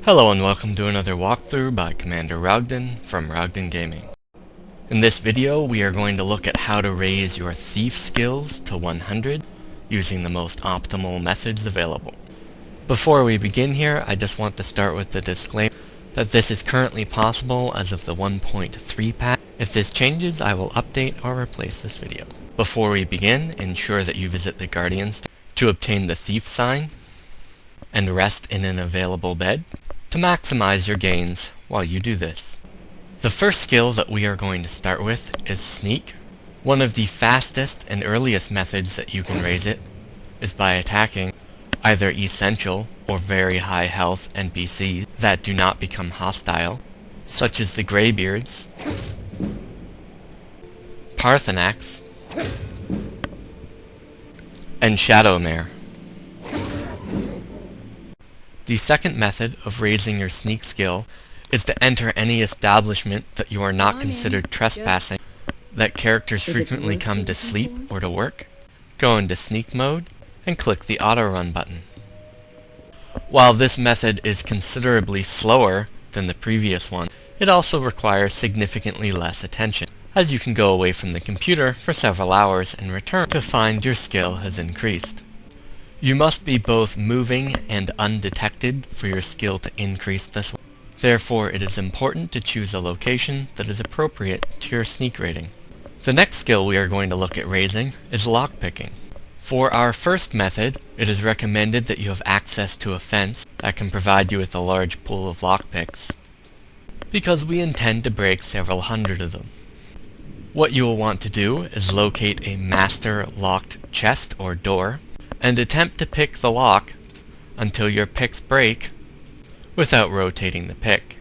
Hello and welcome to another walkthrough by Commander Rogdan from Rogdan Gaming. In this video we are going to look at how to raise your thief skills to 100 using the most optimal methods available. Before we begin here, I just want to start with the disclaimer that this is currently possible as of the 1.3 patch. If this changes, I will update or replace this video. Before we begin, ensure that you visit the Guardian's to obtain the thief sign and rest in an available bed to maximize your gains while you do this. The first skill that we are going to start with is Sneak. One of the fastest and earliest methods that you can raise it is by attacking either essential or very high health NPCs that do not become hostile, such as the Greybeards, Parthenax, and Shadowmare. The second method of raising your sneak skill is to enter any establishment that you are not considered trespassing, that characters frequently come to sleep or to work. Go into sneak mode and click the auto run button. While this method is considerably slower than the previous one, it also requires significantly less attention, as you can go away from the computer for several hours and return to find your skill has increased. You must be both moving and undetected for your skill to increase this way. Therefore, it is important to choose a location that is appropriate to your sneak rating. The next skill we are going to look at raising is Lockpicking. For our first method, it is recommended that you have access to a fence that can provide you with a large pool of lockpicks, because we intend to break several hundred of them. What you will want to do is locate a master locked chest or door, and attempt to pick the lock until your picks break without rotating the pick.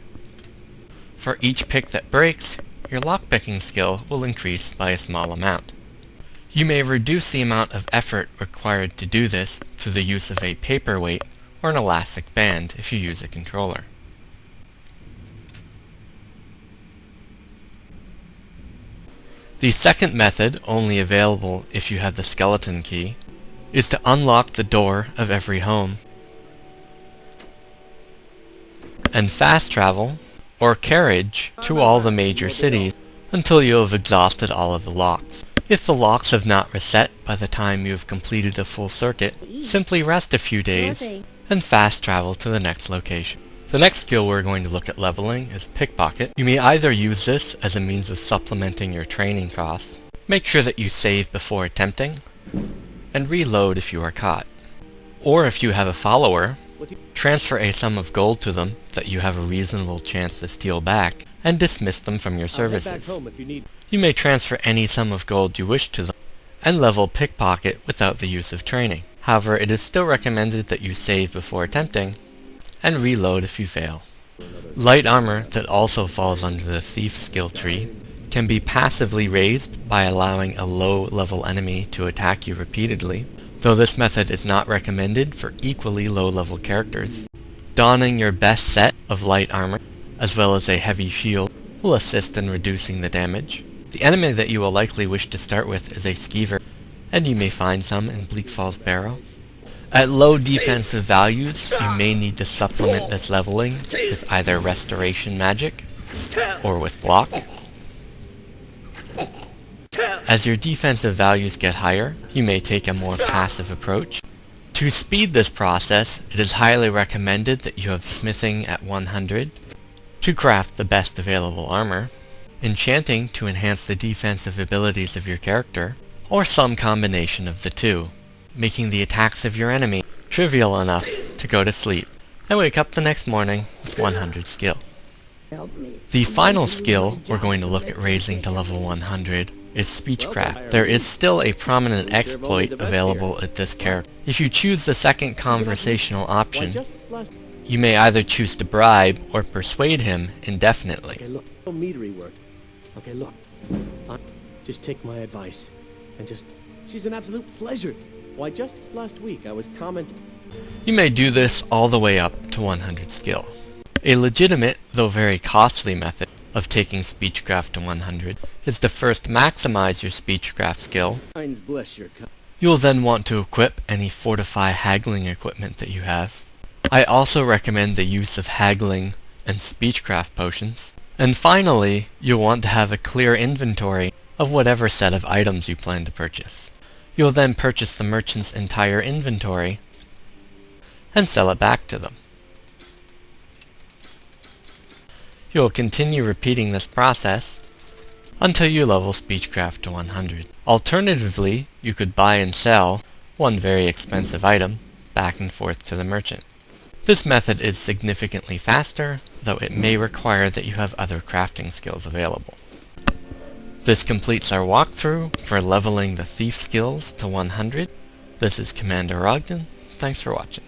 For each pick that breaks, your lockpicking skill will increase by a small amount. You may reduce the amount of effort required to do this through the use of a paperweight or an elastic band if you use a controller. The second method, only available if you have the skeleton key, is to unlock the door of every home and fast travel or carriage to all the major cities until you have exhausted all of the locks. If the locks have not reset by the time you have completed a full circuit, simply rest a few days and fast travel to the next location. The next skill we're going to look at leveling is Pickpocket. You may either use this as a means of supplementing your training costs, make sure that you save before attempting, and reload if you are caught. Or if you have a follower, transfer a sum of gold to them that you have a reasonable chance to steal back, and dismiss them from your services. You may transfer any sum of gold you wish to them, and level Pickpocket without the use of training. However, it is still recommended that you save before attempting, and reload if you fail. Light armor that also falls under the thief skill tree can be passively raised by allowing a low-level enemy to attack you repeatedly, though this method is not recommended for equally low-level characters. Donning your best set of light armor, as well as a heavy shield, will assist in reducing the damage. The enemy that you will likely wish to start with is a skeever, and you may find some in Bleak Falls Barrow. At low defensive values, you may need to supplement this leveling with either restoration magic or with block. As your defensive values get higher, you may take a more passive approach. To speed this process, it is highly recommended that you have smithing at 100 to craft the best available armor, enchanting to enhance the defensive abilities of your character, or some combination of the two, making the attacks of your enemy trivial enough to go to sleep and wake up the next morning with 100 skill. The final skill we're going to look at raising to level 100 is Speechcraft. There is still a prominent exploit available at this character. If you choose the second conversational option, you may either choose to bribe or persuade him indefinitely. Okay, look, no meadery work. Okay, look, just take my advice, and she's an absolute pleasure. Why, just this last week I was commenting. You may do this all the way up to 100 skill. A legitimate, though very costly method of taking Speechcraft to 100 is to first maximize your Speechcraft skill. You will then want to equip any Fortify haggling equipment that you have. I also recommend the use of haggling and speechcraft potions. And finally, you'll want to have a clear inventory of whatever set of items you plan to purchase. You'll then purchase the merchant's entire inventory and sell it back to them. You'll continue repeating this process until you level speechcraft to 100. Alternatively, you could buy and sell one very expensive item back and forth to the merchant. This method is significantly faster, though it may require that you have other crafting skills available. This completes our walkthrough for leveling the thief skills to 100. This is Commander Rogdan. Thanks for watching.